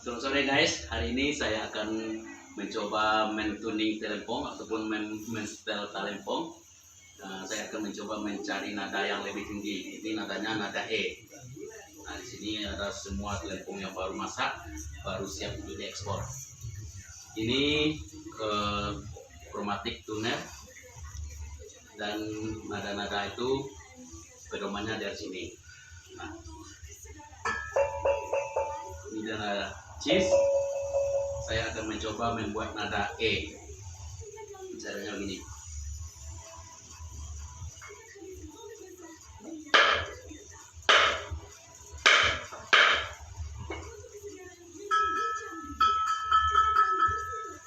Selamat sore guys, hari ini saya akan mencoba men-tuning telempong ataupun men-setel telempong. Saya akan mencoba mencari nada yang lebih tinggi. Ini nadanya nada E. Nah, di sini ada semua telempong yang baru masak, baru siap untuk diekspor. Ini chromatic tuner dan nada-nada itu pedomannya dari sini. Nah, ini nada cheese. Saya akan mencoba membuat nada E. Caranya begini.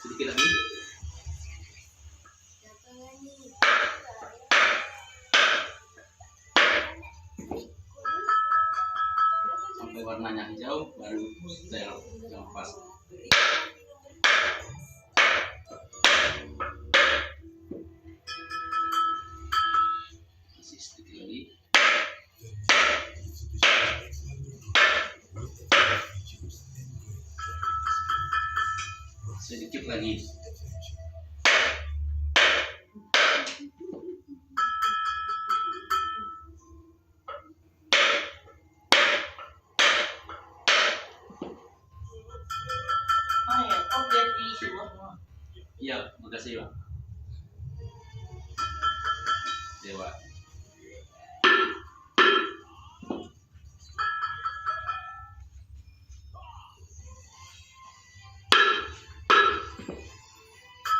Sedikit lagi. Sampai warnanya hijau, baru setel yang pas. Masih sedikit lagi. Sedikit lagi. Iya, makasih Pak. Dewa.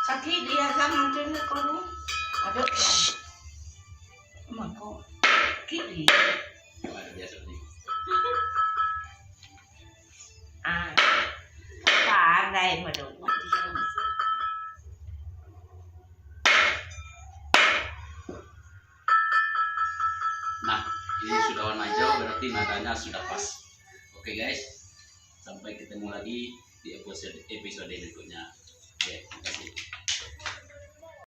Sakit dia kan macam ni kalau ada mako kiri Biasa nih. pandai madu. Nah, ini sudah warna hijau, berarti nadanya sudah pas. Oke guys, sampai ketemu lagi di episode berikutnya. Oke, terima kasih.